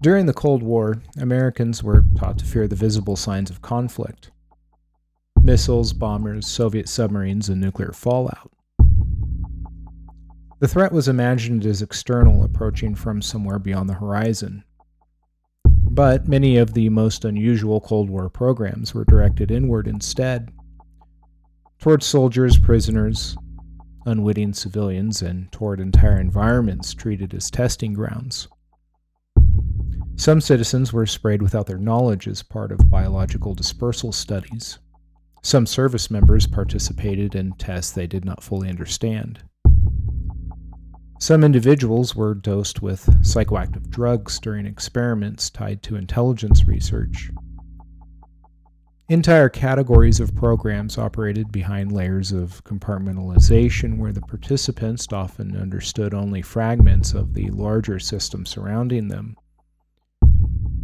During the Cold War, Americans were taught to fear the visible signs of conflict: missiles, bombers, Soviet submarines, and nuclear fallout. The threat was imagined as external, approaching from somewhere beyond the horizon. But many of the most unusual Cold War programs were directed inward instead, toward soldiers, prisoners, unwitting civilians, and toward entire environments treated as testing grounds. Some citizens were sprayed without their knowledge as part of biological dispersal studies. Some service members participated in tests they did not fully understand. Some individuals were dosed with psychoactive drugs during experiments tied to intelligence research. Entire categories of programs operated behind layers of compartmentalization where the participants often understood only fragments of the larger system surrounding them.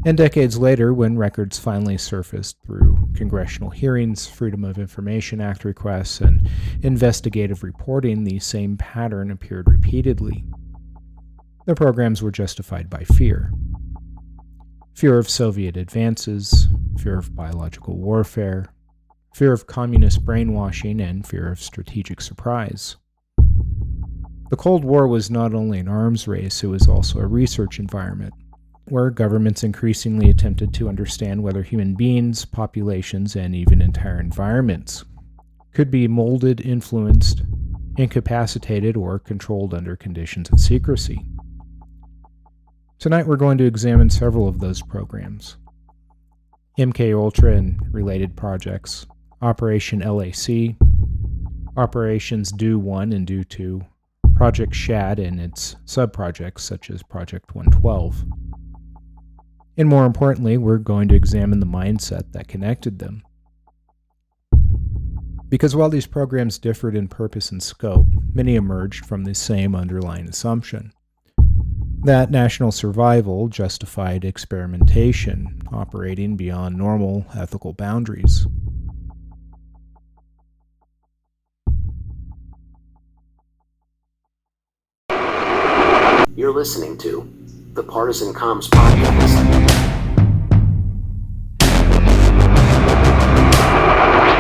And decades later, when records finally surfaced through congressional hearings, Freedom of Information Act requests, and investigative reporting, the same pattern appeared repeatedly. The programs were justified by fear. Fear of Soviet advances, fear of biological warfare, fear of communist brainwashing, and fear of strategic surprise. The Cold War was not only an arms race, it was also a research environment, where governments increasingly attempted to understand whether human beings, populations, and even entire environments could be molded, influenced, incapacitated, or controlled under conditions of secrecy. Tonight we're going to examine several of those programs: MKULTRA and related projects, Operation LAC, Operations Do 1 and Do 2, Project SHAD and its sub-projects such as Project 112. And more importantly, we're going to examine the mindset that connected them. Because while these programs differed in purpose and scope, many emerged from the same underlying assumption: that national survival justified experimentation, operating beyond normal ethical boundaries. You're listening to the Partisan Comms Podcast.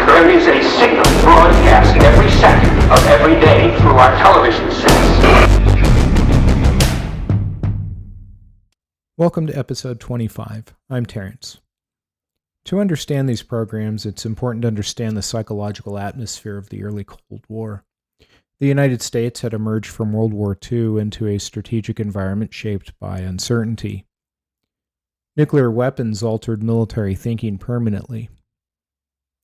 There is a signal broadcast every second of every day through our television sets. Welcome to episode 25. I'm Terrence. To understand these programs, it's important to understand the psychological atmosphere of the early Cold War. The United States had emerged from World War II into a strategic environment shaped by uncertainty. Nuclear weapons altered military thinking permanently.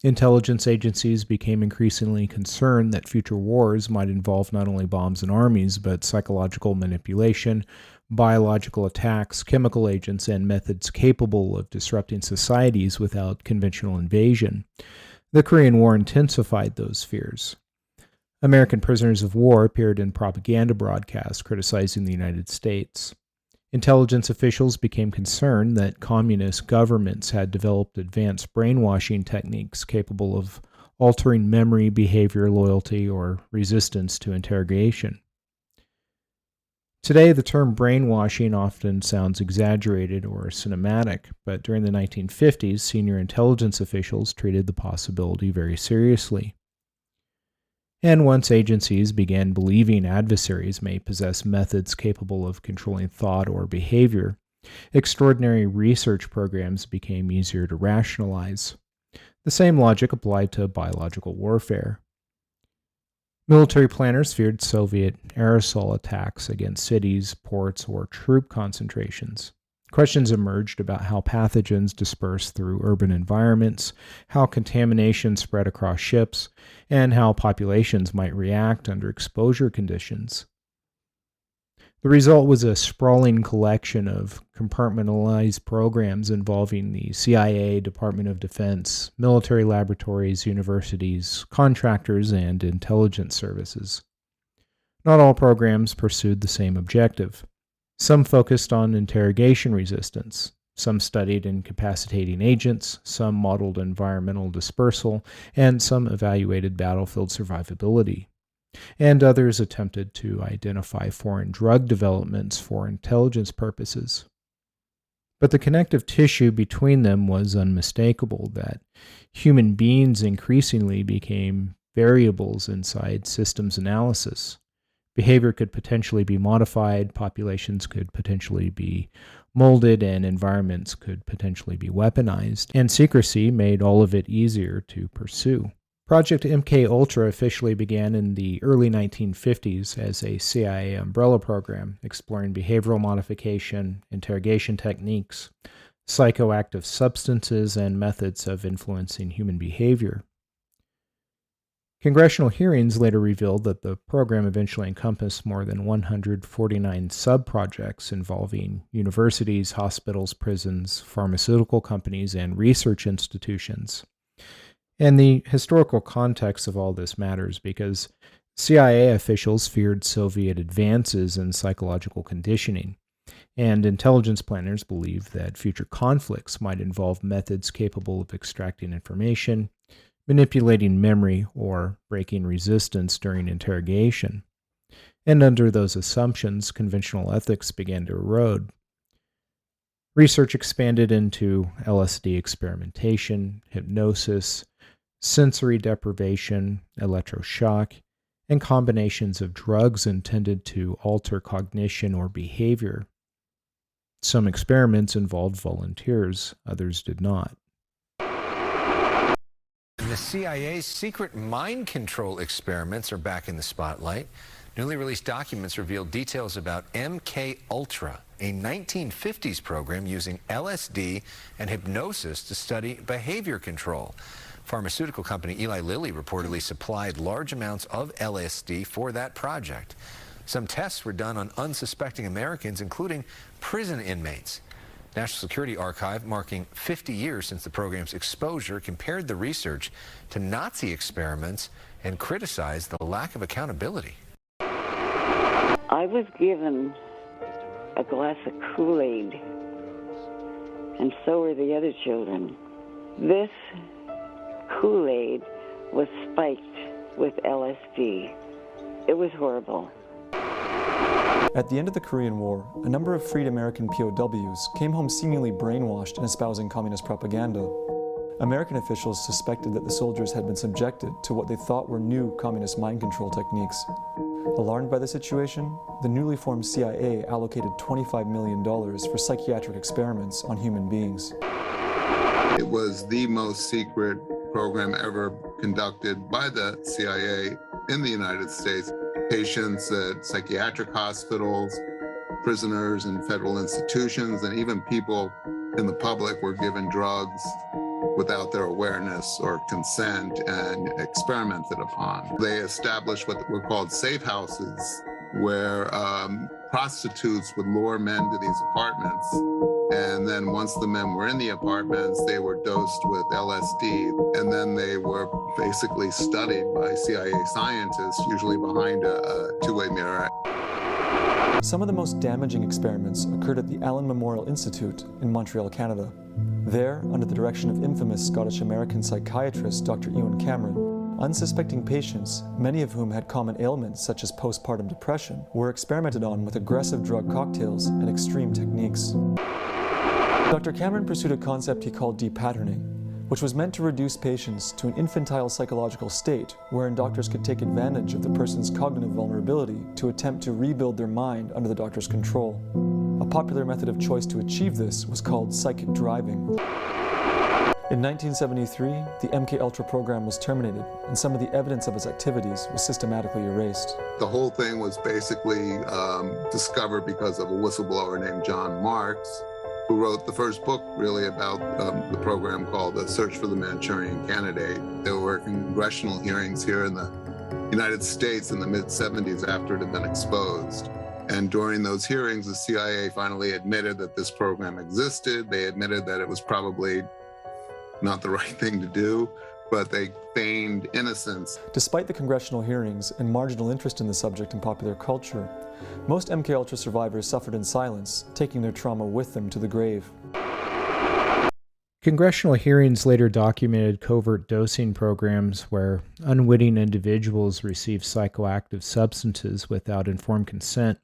Intelligence agencies became increasingly concerned that future wars might involve not only bombs and armies, but psychological manipulation, biological attacks, chemical agents, and methods capable of disrupting societies without conventional invasion. The Korean War intensified those fears. American prisoners of war appeared in propaganda broadcasts criticizing the United States. Intelligence officials became concerned that communist governments had developed advanced brainwashing techniques capable of altering memory, behavior, loyalty, or resistance to interrogation. Today, the term brainwashing often sounds exaggerated or cinematic, but during the 1950s, senior intelligence officials treated the possibility very seriously. And once agencies began believing adversaries may possess methods capable of controlling thought or behavior, extraordinary research programs became easier to rationalize. The same logic applied to biological warfare. Military planners feared Soviet aerosol attacks against cities, ports, or troop concentrations. Questions emerged about how pathogens disperse through urban environments, how contamination spread across ships, and how populations might react under exposure conditions. The result was a sprawling collection of compartmentalized programs involving the CIA, Department of Defense, military laboratories, universities, contractors, and intelligence services. Not all programs pursued the same objective. Some focused on interrogation resistance, some studied incapacitating agents, some modeled environmental dispersal, and some evaluated battlefield survivability. And others attempted to identify foreign drug developments for intelligence purposes. But the connective tissue between them was unmistakable, that human beings increasingly became variables inside systems analysis. Behavior could potentially be modified, populations could potentially be molded, and environments could potentially be weaponized, and secrecy made all of it easier to pursue. Project MKUltra officially began in the early 1950s as a CIA umbrella program exploring behavioral modification, interrogation techniques, psychoactive substances, and methods of influencing human behavior. Congressional hearings later revealed that the program eventually encompassed more than 149 sub-projects involving universities, hospitals, prisons, pharmaceutical companies, and research institutions. And the historical context of all this matters because CIA officials feared Soviet advances in psychological conditioning, and intelligence planners believed that future conflicts might involve methods capable of extracting information, manipulating memory, or breaking resistance during interrogation. And under those assumptions, conventional ethics began to erode. Research expanded into LSD experimentation, hypnosis, sensory deprivation, electroshock, and combinations of drugs intended to alter cognition or behavior. Some experiments involved volunteers, others did not. The CIA's secret mind control experiments are back in the spotlight. Newly released documents reveal details about MKUltra, a 1950s program using LSD and hypnosis to study behavior control. Pharmaceutical company Eli Lilly reportedly supplied large amounts of LSD for that project. Some tests were done on unsuspecting Americans, including prison inmates. National Security Archive, marking 50 years since the program's exposure, compared the research to Nazi experiments and criticized the lack of accountability. I was given a glass of Kool-Aid, and so were the other children. This Kool-Aid was spiked with LSD. It was horrible. At the end of the Korean War, a number of freed American POWs came home seemingly brainwashed and espousing communist propaganda. American officials suspected that the soldiers had been subjected to what they thought were new communist mind control techniques. Alarmed by the situation, the newly formed CIA allocated $25 million for psychiatric experiments on human beings. It was the most secret program ever conducted by the CIA in the United States. Patients at psychiatric hospitals, prisoners in federal institutions, and even people in the public were given drugs without their awareness or consent and experimented upon. They established what were called safe houses, where prostitutes would lure men to these apartments. And then once the men were in the apartments, they were dosed with LSD. And then they were basically studied by CIA scientists, usually behind a two-way mirror. Some of the most damaging experiments occurred at the Allen Memorial Institute in Montreal, Canada. There, under the direction of infamous Scottish-American psychiatrist Dr. Ewan Cameron, unsuspecting patients, many of whom had common ailments such as postpartum depression, were experimented on with aggressive drug cocktails and extreme techniques. Dr. Cameron pursued a concept he called depatterning, which was meant to reduce patients to an infantile psychological state wherein doctors could take advantage of the person's cognitive vulnerability to attempt to rebuild their mind under the doctor's control. A popular method of choice to achieve this was called psychic driving. In 1973, the MKUltra program was terminated, and some of the evidence of its activities was systematically erased. The whole thing was basically discovered because of a whistleblower named John Marks, who wrote the first book really about the program called The Search for the Manchurian Candidate. There were congressional hearings here in the United States in the mid-70s after it had been exposed. And during those hearings, the CIA finally admitted that this program existed. They admitted that it was probably not the right thing to do, but they feigned innocence. Despite the congressional hearings and marginal interest in the subject in popular culture, most MKUltra survivors suffered in silence, taking their trauma with them to the grave. Congressional hearings later documented covert dosing programs where unwitting individuals received psychoactive substances without informed consent,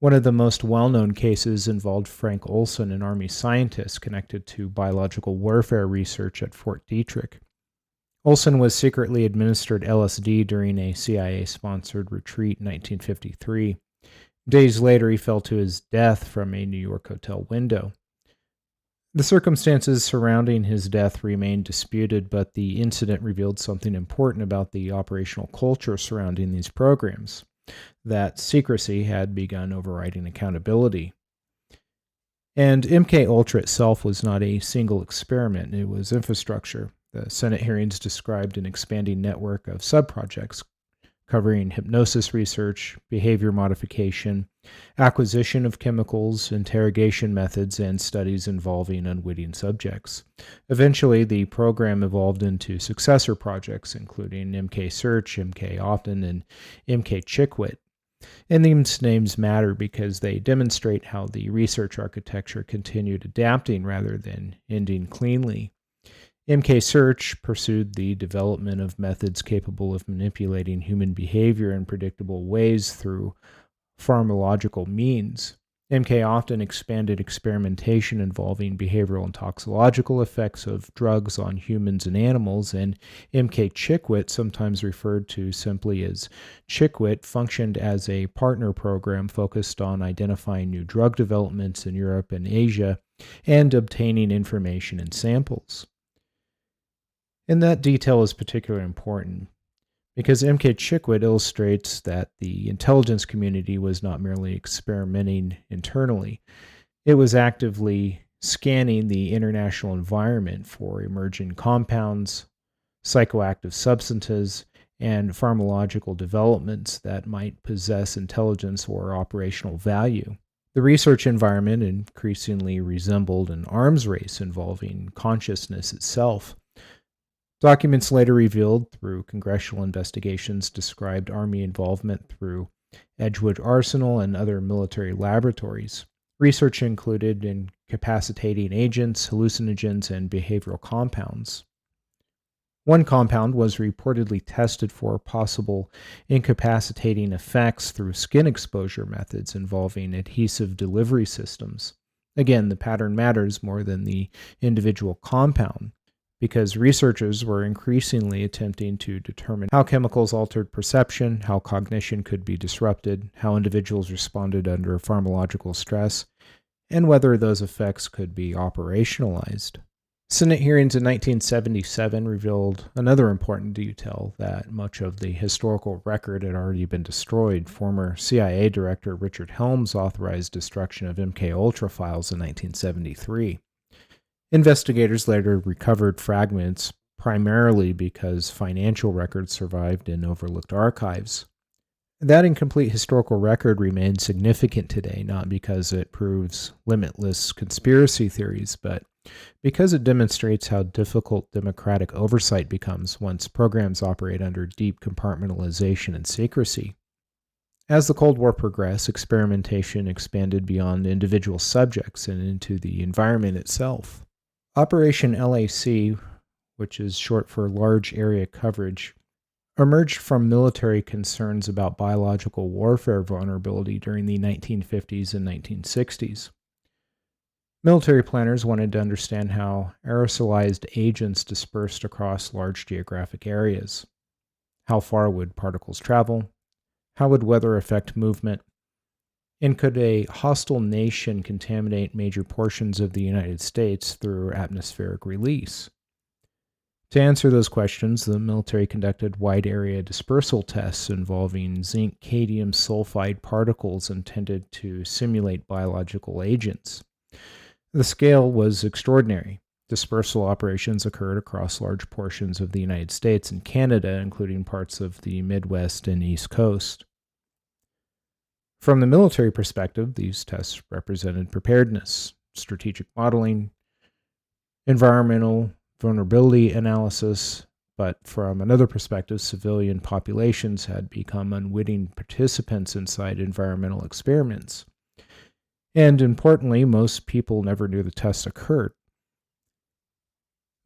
One of the most well-known cases involved Frank Olson, an Army scientist connected to biological warfare research at Fort Detrick. Olson was secretly administered LSD during a CIA-sponsored retreat in 1953. Days later, he fell to his death from a New York hotel window. The circumstances surrounding his death remain disputed, but the incident revealed something important about the operational culture surrounding these programs, that secrecy had begun overriding accountability. And MKUltra itself was not a single experiment, it was infrastructure. The Senate hearings described an expanding network of subprojects covering hypnosis research, behavior modification, acquisition of chemicals, interrogation methods, and studies involving unwitting subjects. Eventually, the program evolved into successor projects, including MKSearch, MKOptin, and MKCHICKWIT. And these names matter because they demonstrate how the research architecture continued adapting rather than ending cleanly. MKSearch pursued the development of methods capable of manipulating human behavior in predictable ways through pharmacological means. MKOptin expanded experimentation involving behavioral and toxicological effects of drugs on humans and animals, and MKCHICKWIT, sometimes referred to simply as CHICKWIT, functioned as a partner program focused on identifying new drug developments in Europe and Asia and obtaining information and samples. And that detail is particularly important because MKCHICKWIT illustrates that the intelligence community was not merely experimenting internally. It was actively scanning the international environment for emerging compounds, psychoactive substances, and pharmacological developments that might possess intelligence or operational value. The research environment increasingly resembled an arms race involving consciousness itself. Documents later revealed through congressional investigations described Army involvement through Edgewood Arsenal and other military laboratories. Research included incapacitating agents, hallucinogens, and behavioral compounds. One compound was reportedly tested for possible incapacitating effects through skin exposure methods involving adhesive delivery systems. Again, the pattern matters more than the individual compound, because researchers were increasingly attempting to determine how chemicals altered perception, how cognition could be disrupted, how individuals responded under pharmacological stress, and whether those effects could be operationalized. Senate hearings in 1977 revealed another important detail, that much of the historical record had already been destroyed. Former CIA Director Richard Helms authorized destruction of MKUltra files in 1973. Investigators later recovered fragments primarily because financial records survived in overlooked archives. That incomplete historical record remains significant today, not because it proves limitless conspiracy theories, but because it demonstrates how difficult democratic oversight becomes once programs operate under deep compartmentalization and secrecy. As the Cold War progressed, experimentation expanded beyond individual subjects and into the environment itself. Operation LAC, which is short for Large Area Coverage, emerged from military concerns about biological warfare vulnerability during the 1950s and 1960s. Military planners wanted to understand how aerosolized agents dispersed across large geographic areas. How far would particles travel? How would weather affect movement? And could a hostile nation contaminate major portions of the United States through atmospheric release? To answer those questions, the military conducted wide-area dispersal tests involving zinc-cadmium sulfide particles intended to simulate biological agents. The scale was extraordinary. Dispersal operations occurred across large portions of the United States and Canada, including parts of the Midwest and East Coast. From the military perspective, these tests represented preparedness, strategic modeling, environmental vulnerability analysis, but from another perspective, civilian populations had become unwitting participants inside environmental experiments. And importantly, most people never knew the tests occurred.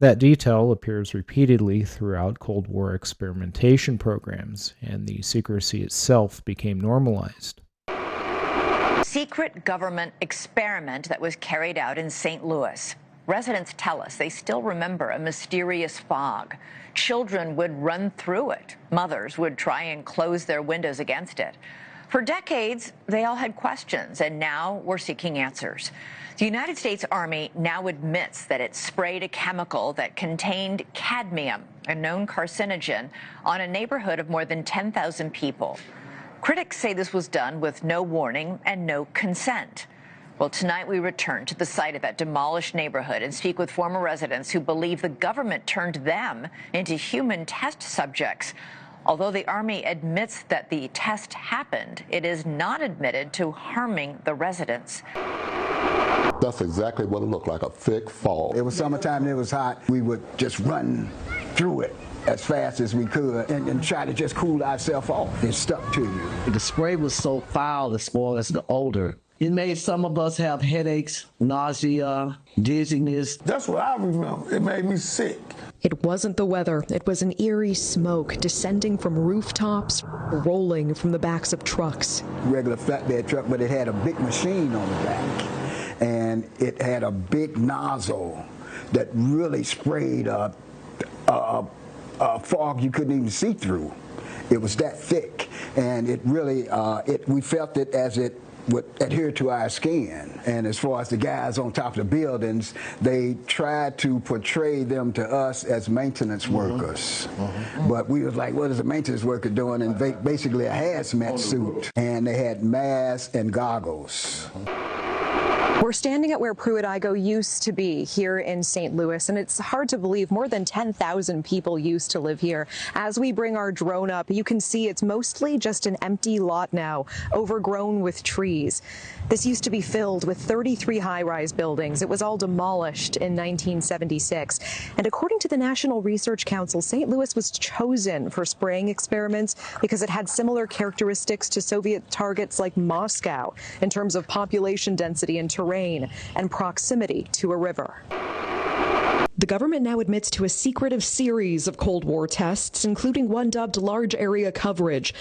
That detail appears repeatedly throughout Cold War experimentation programs, and the secrecy itself became normalized. Secret government experiment that was carried out in St. Louis. Residents tell us they still remember a mysterious fog. Children would run through it. Mothers would try and close their windows against it. For decades, they all had questions, and now we're seeking answers. The United States Army now admits that it sprayed a chemical that contained cadmium, a known carcinogen, on a neighborhood of more than 10,000 people. Critics say this was done with no warning and no consent. Well, tonight we return to the site of that demolished neighborhood and speak with former residents who believe the government turned them into human test subjects. Although the Army admits that the test happened, it is not admitted to harming the residents. That's exactly what it looked like, a thick fog. It was summertime and it was hot. We would just run through it as fast as we could and try to just cool ourselves off. It stuck to you. The spray was so foul as far as the odor. It made some of us have headaches, nausea, dizziness. That's what I remember. It made me sick. It wasn't the weather. It was an eerie smoke descending from rooftops, rolling from the backs of trucks. Regular flatbed truck, but it had a big machine on the back. And it had a big nozzle that really sprayed a fog you couldn't even see through. It was that thick. And it really, we felt it as it would adhere to our skin. And as far as the guys on top of the buildings, they tried to portray them to us as maintenance workers. But we was like, what is a maintenance worker doing? And basically a hazmat suit. And they had masks and goggles. We're standing at where Pruitt-Igoe used to be here in St. Louis, and it's hard to believe more than 10,000 people used to live here. As we bring our drone up, you can see it's mostly just an empty lot now, overgrown with trees. This used to be filled with 33 high-rise buildings. It was all demolished in 1976. And according to the National Research Council, St. Louis was chosen for spraying experiments because it had similar characteristics to Soviet targets like Moscow in terms of population density and terrain and proximity to a river. The government now admits to a secretive series of Cold War tests, including one dubbed large area coverage.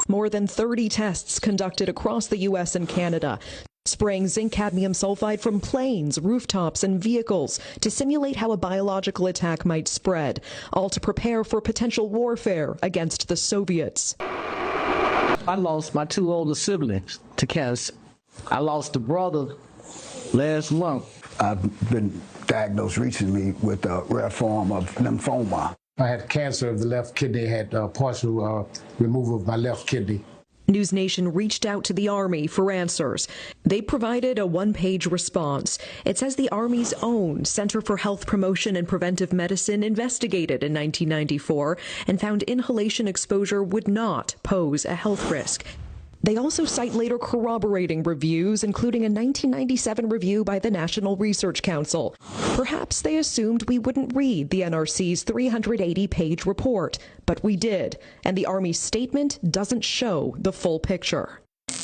More than 30 tests conducted across the U.S. and Canada, spraying zinc cadmium sulfide from planes, rooftops, and vehicles to simulate how a biological attack might spread, all to prepare for potential warfare against the Soviets. I lost my two older siblings to cancer. I lost a brother last month. I've been diagnosed recently with a rare form of lymphoma. I had cancer of the left kidney, had partial removal of my left kidney. News Nation reached out to the Army for answers. They provided a one-page response. It says the Army's own Center for Health Promotion and Preventive Medicine investigated in 1994 and found inhalation exposure would not pose a health risk. They also cite later corroborating reviews, including a 1997 review by the National Research Council. Perhaps they assumed we wouldn't read the NRC's 380-page report, but we did, and the Army's statement doesn't show the full picture.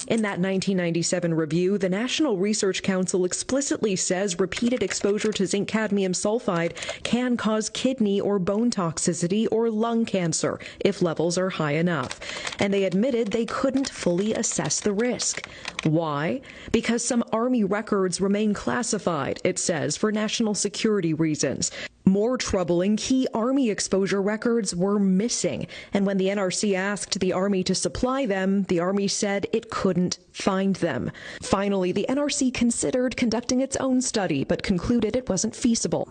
In that 1997 review, the National Research Council explicitly says repeated exposure to zinc cadmium sulfide can cause kidney or bone toxicity or lung cancer if levels are high enough. And they admitted they couldn't fully assess the risk. Why? Because some Army records remain classified, it says, for national security reasons. More troubling, key Army exposure records were missing, and when the NRC asked the Army to supply them, the Army said it couldn't find them. Finally, the NRC considered conducting its own study, but concluded it wasn't feasible.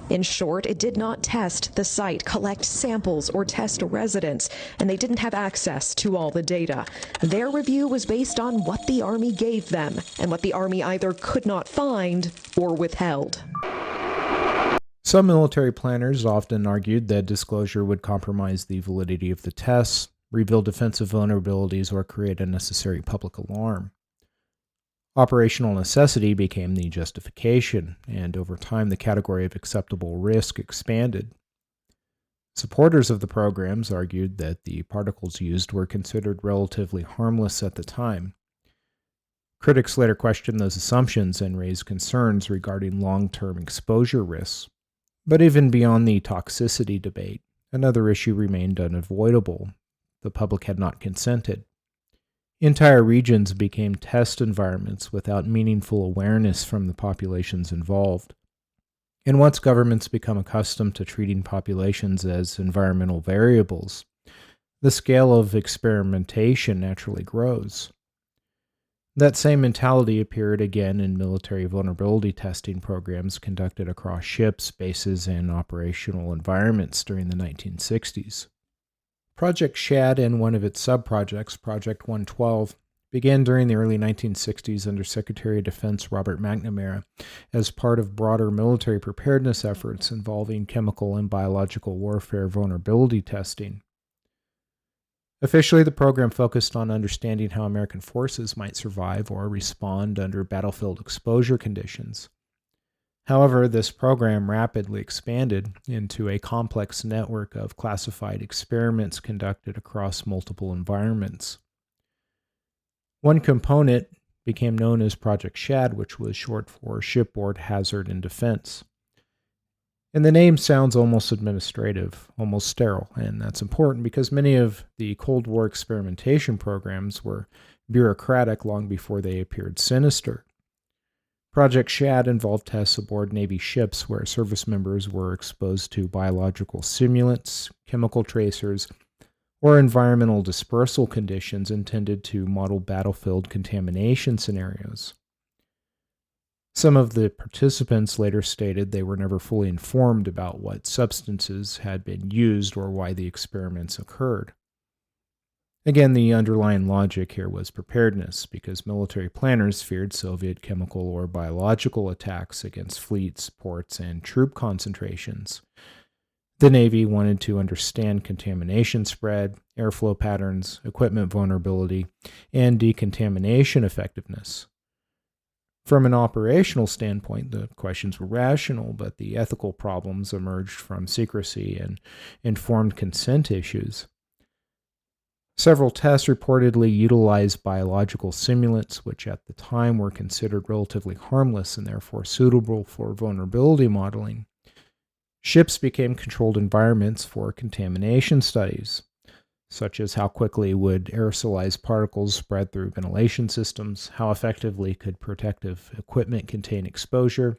In short, it did not test the site, collect samples, or test residents, and they didn't have access to all the data. Their review was based on what the Army gave them, and what the Army either could not find or withheld. Some military planners often argued that disclosure would compromise the validity of the tests, reveal defensive vulnerabilities, or create unnecessary public alarm. Operational necessity became the justification, and over time the category of acceptable risk expanded. Supporters of the programs argued that the particles used were considered relatively harmless at the time. Critics later questioned those assumptions and raised concerns regarding long-term exposure risks. But even beyond the toxicity debate, another issue remained unavoidable. The public had not consented. Entire regions became test environments without meaningful awareness from the populations involved. And once governments become accustomed to treating populations as environmental variables, the scale of experimentation naturally grows. That same mentality appeared again in military vulnerability testing programs conducted across ships, bases, and operational environments during the 1960s. Project SHAD and one of its sub-projects, Project 112, began during the early 1960s under Secretary of Defense Robert McNamara as part of broader military preparedness efforts involving chemical and biological warfare vulnerability testing. Officially, the program focused on understanding how American forces might survive or respond under battlefield exposure conditions. However, this program rapidly expanded into a complex network of classified experiments conducted across multiple environments. One component became known as Project SHAD, which was short for Shipboard Hazard and Defense. And the name sounds almost administrative, almost sterile, and that's important because many of the Cold War experimentation programs were bureaucratic long before they appeared sinister. Project SHAD involved tests aboard Navy ships where service members were exposed to biological simulants, chemical tracers, or environmental dispersal conditions intended to model battlefield contamination scenarios. Some of the participants later stated they were never fully informed about what substances had been used or why the experiments occurred. Again, the underlying logic here was preparedness, because military planners feared Soviet chemical or biological attacks against fleets, ports, and troop concentrations. The Navy wanted to understand contamination spread, airflow patterns, equipment vulnerability, and decontamination effectiveness. From an operational standpoint, the questions were rational, but the ethical problems emerged from secrecy and informed consent issues. Several tests reportedly utilized biological simulants, which at the time were considered relatively harmless and therefore suitable for vulnerability modeling. Ships became controlled environments for contamination studies, such as how quickly would aerosolized particles spread through ventilation systems, how effectively could protective equipment contain exposure,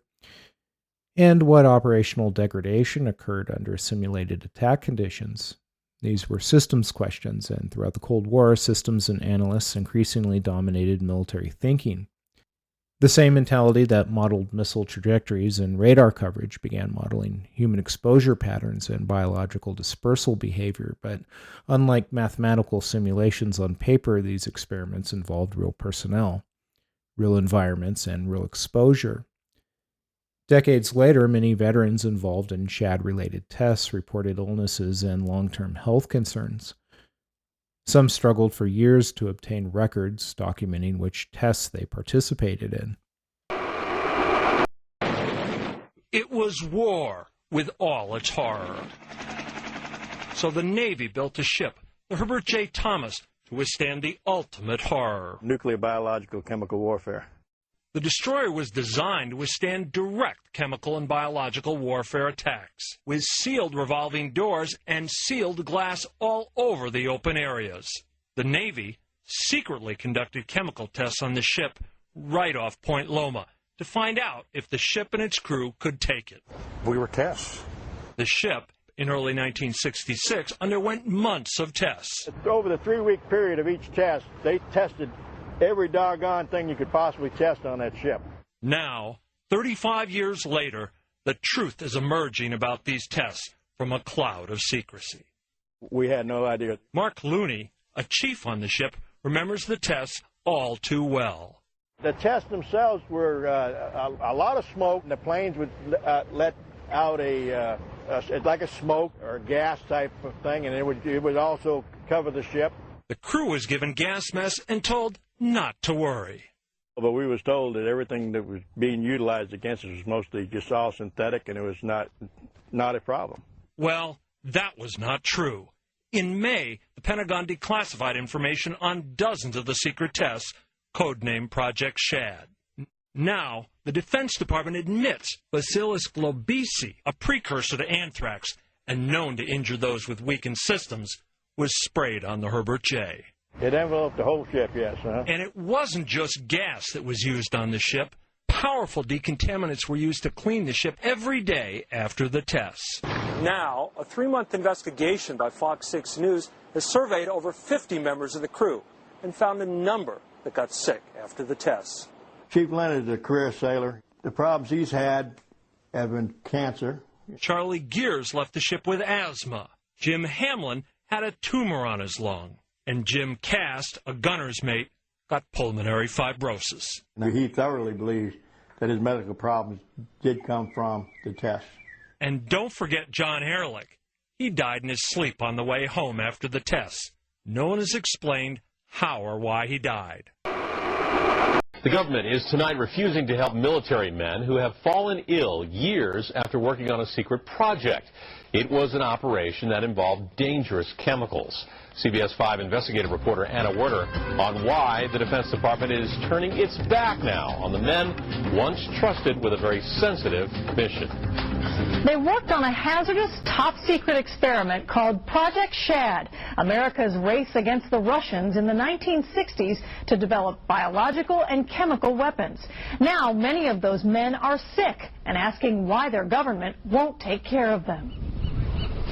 and what operational degradation occurred under simulated attack conditions. These were systems questions, and throughout the Cold War, systems and analysts increasingly dominated military thinking. The same mentality that modeled missile trajectories and radar coverage began modeling human exposure patterns and biological dispersal behavior, but unlike mathematical simulations on paper, these experiments involved real personnel, real environments, and real exposure. Decades later, many veterans involved in SHAD-related tests reported illnesses and long-term health concerns. Some struggled for years to obtain records documenting which tests they participated in. It was war with all its horror. So the Navy built a ship, the Herbert J. Thomas, to withstand the ultimate horror. Nuclear, biological, chemical warfare. The destroyer was designed to withstand direct chemical and biological warfare attacks, with sealed revolving doors and sealed glass all over the open areas. The Navy secretly conducted chemical tests on the ship right off Point Loma to find out if the ship and its crew could take it. We were tests. The ship, in early 1966, underwent months of tests. Over the 3-week period of each test, they tested every doggone thing you could possibly test on that ship. Now, 35 years later, the truth is emerging about these tests from a cloud of secrecy. We had no idea. Mark Looney, a chief on the ship, remembers the tests all too well. The tests themselves were a lot of smoke, and the planes would let out like a smoke or gas type of thing, and it would also cover the ship. The crew was given gas masks and told not to worry. But we was told that everything that was being utilized against us was mostly just all synthetic, and it was not a problem. Well, that was not true. In May, the Pentagon declassified information on dozens of the secret tests, codenamed Project SHAD. Now, the Defense Department admits Bacillus globisi, a precursor to anthrax and known to injure those with weakened systems, was sprayed on the Herbert J. It enveloped the whole ship, yes. And it wasn't just gas that was used on the ship. Powerful decontaminants were used to clean the ship every day after the tests. Now, a 3-month investigation by Fox 6 News has surveyed over 50 members of the crew and found a number that got sick after the tests. Chief Leonard is a career sailor. The problems he's had have been cancer. Charlie Gears left the ship with asthma. Jim Hamlin had a tumor on his lung. And Jim Cast, a gunner's mate, got pulmonary fibrosis. He thoroughly believes that his medical problems did come from the tests. And don't forget John Ehrlich. He died in his sleep on the way home after the tests. No one has explained how or why he died. The government is tonight refusing to help military men who have fallen ill years after working on a secret project. It was an operation that involved dangerous chemicals. CBS 5 investigative reporter Anna Werner on why the Defense Department is turning its back now on the men once trusted with a very sensitive mission. They worked on a hazardous top-secret experiment called Project SHAD, America's race against the Russians in the 1960s to develop biological and chemical weapons. Now, many of those men are sick and asking why their government won't take care of them.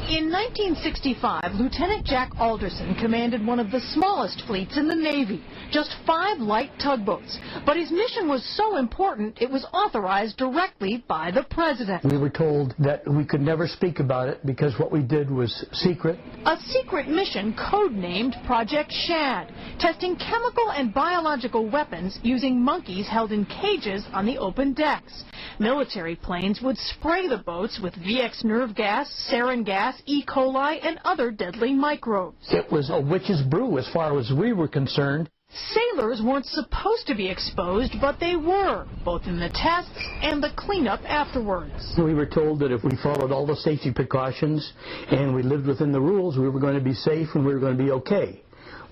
In 1965, Lieutenant Jack Alderson commanded one of the smallest fleets in the Navy, just 5 light tugboats. But his mission was so important, it was authorized directly by the president. We were told that we could never speak about it because what we did was secret. A secret mission codenamed Project SHAD, testing chemical and biological weapons using monkeys held in cages on the open decks. Military planes would spray the boats with VX nerve gas, sarin gas, E. coli, and other deadly microbes. It was a witch's brew as far as we were concerned. Sailors weren't supposed to be exposed, but they were, both in the tests and the cleanup afterwards. We were told that if we followed all the safety precautions and we lived within the rules, we were going to be safe and we were going to be okay.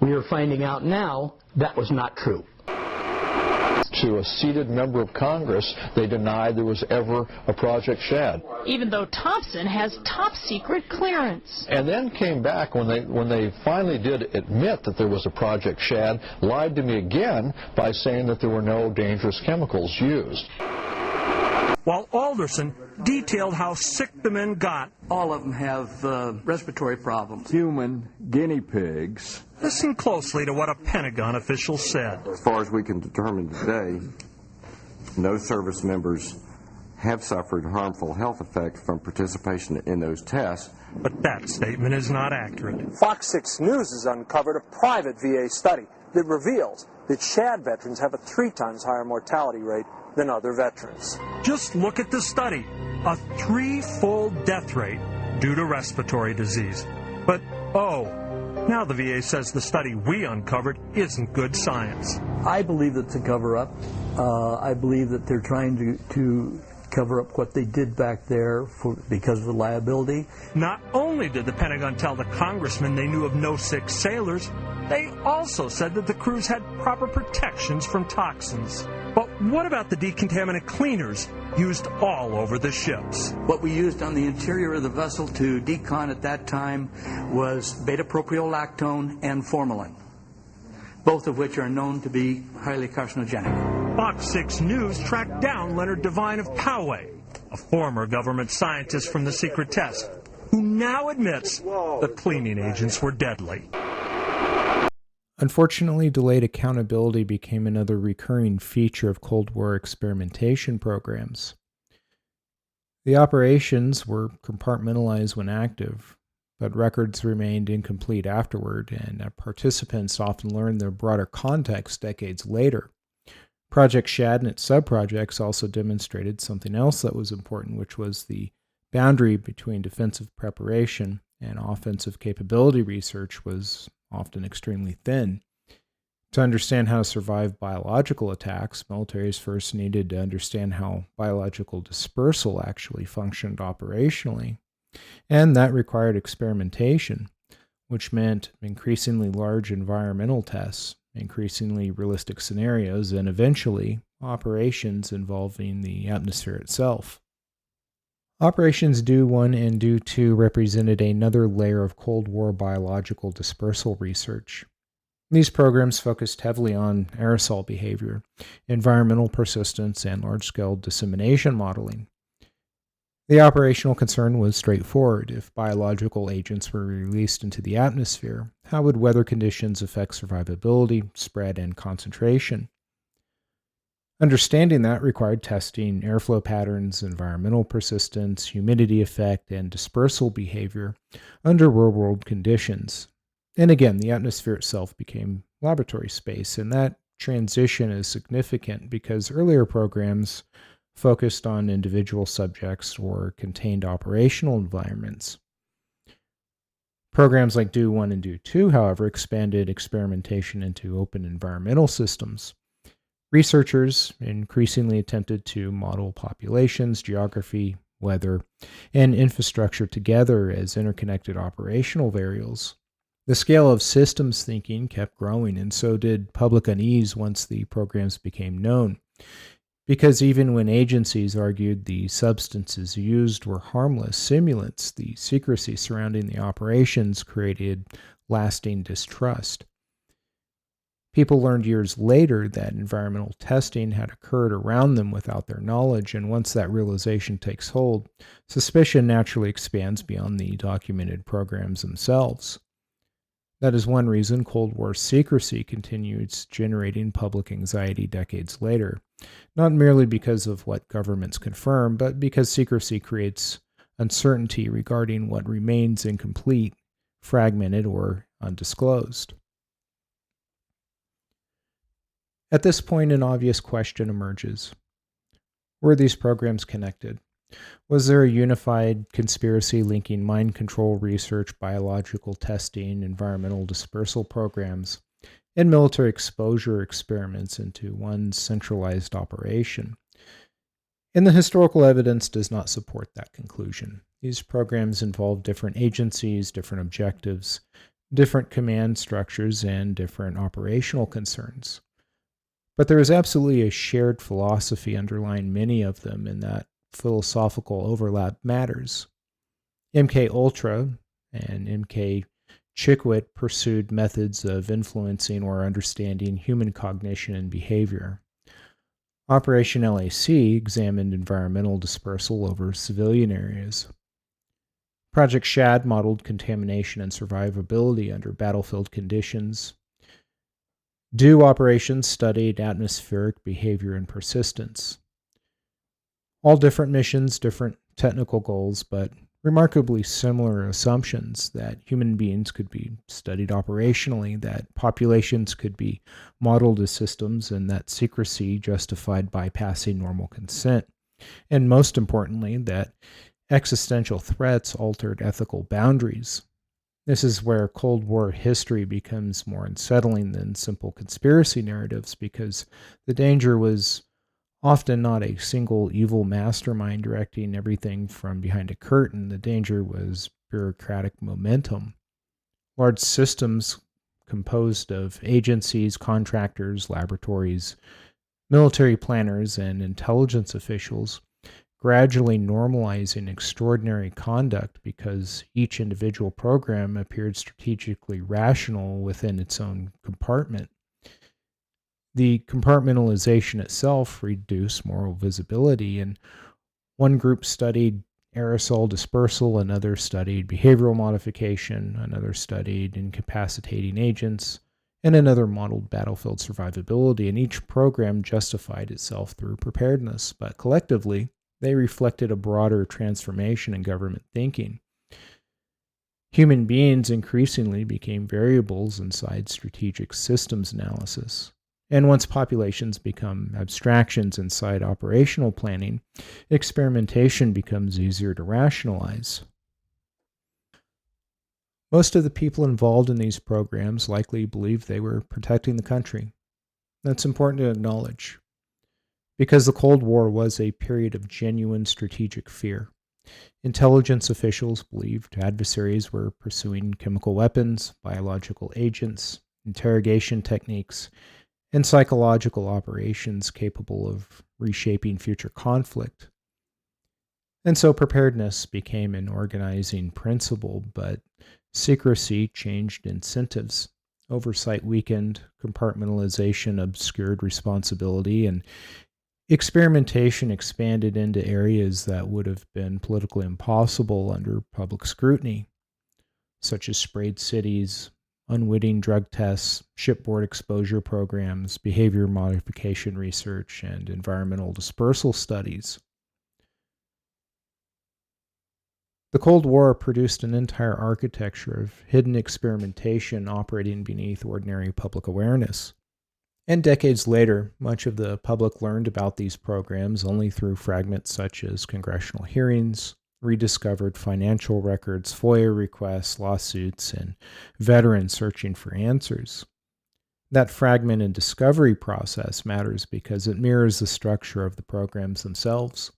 We are finding out now that was not true. To a seated member of Congress, they denied there was ever a Project SHAD. Even though Thompson has top-secret clearance. And then came back when they finally did admit that there was a Project SHAD, lied to me again by saying that there were no dangerous chemicals used. While Alderson detailed how sick the men got. All of them have respiratory problems. Human guinea pigs. Listen closely to what a Pentagon official said. As far as we can determine today, no service members have suffered harmful health effects from participation in those tests. But that statement is not accurate. Fox 6 News has uncovered a private VA study that reveals that SHAD veterans have a 3 times higher mortality rate than other veterans. Just look at the study. A 3-fold death rate due to respiratory disease. But, now the VA says the study we uncovered isn't good science. I believe it's a cover-up. I believe that they're trying to cover up what they did back there because of the liability. Not only did the Pentagon tell the congressman they knew of no sick sailors, they also said that the crews had proper protections from toxins. But what about the decontaminant cleaners used all over the ships? What we used on the interior of the vessel to decon at that time was beta-propiolactone and formalin, both of which are known to be highly carcinogenic. Fox 6 News tracked down Leonard Devine of Poway, a former government scientist from the secret test, who now admits the cleaning agents were deadly. Unfortunately, delayed accountability became another recurring feature of Cold War experimentation programs. The operations were compartmentalized when active, but records remained incomplete afterward, and participants often learned their broader context decades later. Project SHAD and its subprojects also demonstrated something else that was important, which was the boundary between defensive preparation and offensive capability research was often extremely thin. To understand how to survive biological attacks, militaries first needed to understand how biological dispersal actually functioned operationally, and that required experimentation, which meant increasingly large environmental tests, increasingly realistic scenarios, and eventually operations involving the atmosphere itself. Operations Do 1 and Do 2 represented another layer of Cold War biological dispersal research. These programs focused heavily on aerosol behavior, environmental persistence, and large-scale dissemination modeling. The operational concern was straightforward. If biological agents were released into the atmosphere, how would weather conditions affect survivability, spread, and concentration? Understanding that required testing airflow patterns, environmental persistence, humidity effect, and dispersal behavior under real-world conditions. And again, the atmosphere itself became laboratory space, and that transition is significant because earlier programs focused on individual subjects or contained operational environments. Programs like DO 1 and DO 2, however, expanded experimentation into open environmental systems. Researchers increasingly attempted to model populations, geography, weather, and infrastructure together as interconnected operational variables. The scale of systems thinking kept growing, and so did public unease once the programs became known. Because even when agencies argued the substances used were harmless simulants, the secrecy surrounding the operations created lasting distrust. People learned years later that environmental testing had occurred around them without their knowledge, and once that realization takes hold, suspicion naturally expands beyond the documented programs themselves. That is one reason Cold War secrecy continues generating public anxiety decades later, not merely because of what governments confirm, but because secrecy creates uncertainty regarding what remains incomplete, fragmented, or undisclosed. At this point, an obvious question emerges. Were these programs connected? Was there a unified conspiracy linking mind control research, biological testing, environmental dispersal programs, and military exposure experiments into one centralized operation? And the historical evidence does not support that conclusion. These programs involve different agencies, different objectives, different command structures, and different operational concerns. But there is absolutely a shared philosophy underlying many of them, and that philosophical overlap matters. MKULTRA and MKCHICKWIT pursued methods of influencing or understanding human cognition and behavior. Operation LAC examined environmental dispersal over civilian areas. Project SHAD modeled contamination and survivability under battlefield conditions. DO operations studied atmospheric behavior and persistence. All different missions, different technical goals, but remarkably similar assumptions that human beings could be studied operationally, that populations could be modeled as systems, and that secrecy justified bypassing normal consent. And most importantly, that existential threats altered ethical boundaries. This is where Cold War history becomes more unsettling than simple conspiracy narratives, because the danger was often not a single evil mastermind directing everything from behind a curtain. The danger was bureaucratic momentum. Large systems composed of agencies, contractors, laboratories, military planners, and intelligence officials gradually normalizing extraordinary conduct because each individual program appeared strategically rational within its own compartment. The compartmentalization itself reduced moral visibility, and one group studied aerosol dispersal, another studied behavioral modification, another studied incapacitating agents, and another modeled battlefield survivability, and each program justified itself through preparedness, but collectively, they reflected a broader transformation in government thinking. Human beings increasingly became variables inside strategic systems analysis. And once populations become abstractions inside operational planning, experimentation becomes easier to rationalize. Most of the people involved in these programs likely believed they were protecting the country. That's important to acknowledge, because the Cold War was a period of genuine strategic fear. Intelligence officials believed adversaries were pursuing chemical weapons, biological agents, interrogation techniques, and psychological operations capable of reshaping future conflict. And so preparedness became an organizing principle, but secrecy changed incentives. Oversight weakened, compartmentalization obscured responsibility, and experimentation expanded into areas that would have been politically impossible under public scrutiny, such as sprayed cities, unwitting drug tests, shipboard exposure programs, behavior modification research, and environmental dispersal studies. The Cold War produced an entire architecture of hidden experimentation operating beneath ordinary public awareness. And decades later, much of the public learned about these programs only through fragments such as congressional hearings, rediscovered financial records, FOIA requests, lawsuits, and veterans searching for answers. That fragmented discovery process matters because it mirrors the structure of the programs themselves.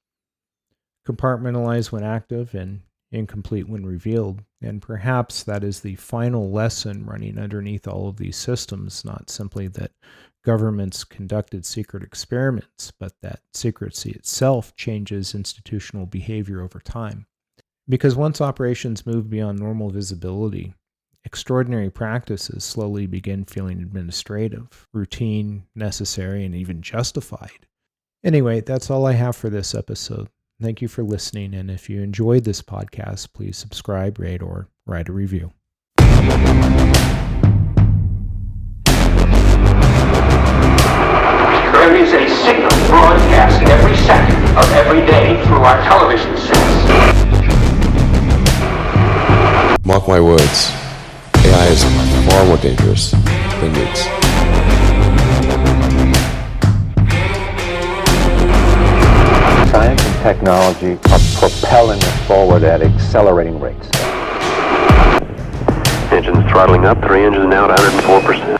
Compartmentalized when active and incomplete when revealed, and perhaps that is the final lesson running underneath all of these systems, not simply that governments conducted secret experiments, but that secrecy itself changes institutional behavior over time. Because once operations move beyond normal visibility, extraordinary practices slowly begin feeling administrative, routine, necessary, and even justified. Anyway, that's all I have for this episode. Thank you for listening, and if you enjoyed this podcast, please subscribe, rate, or write a review. There is a signal broadcast every second of every day through our television sets. Mark my words, AI is far more dangerous than nukes. Science and technology are propelling us forward at accelerating rates. Engines throttling up, 3 engines now at 104%.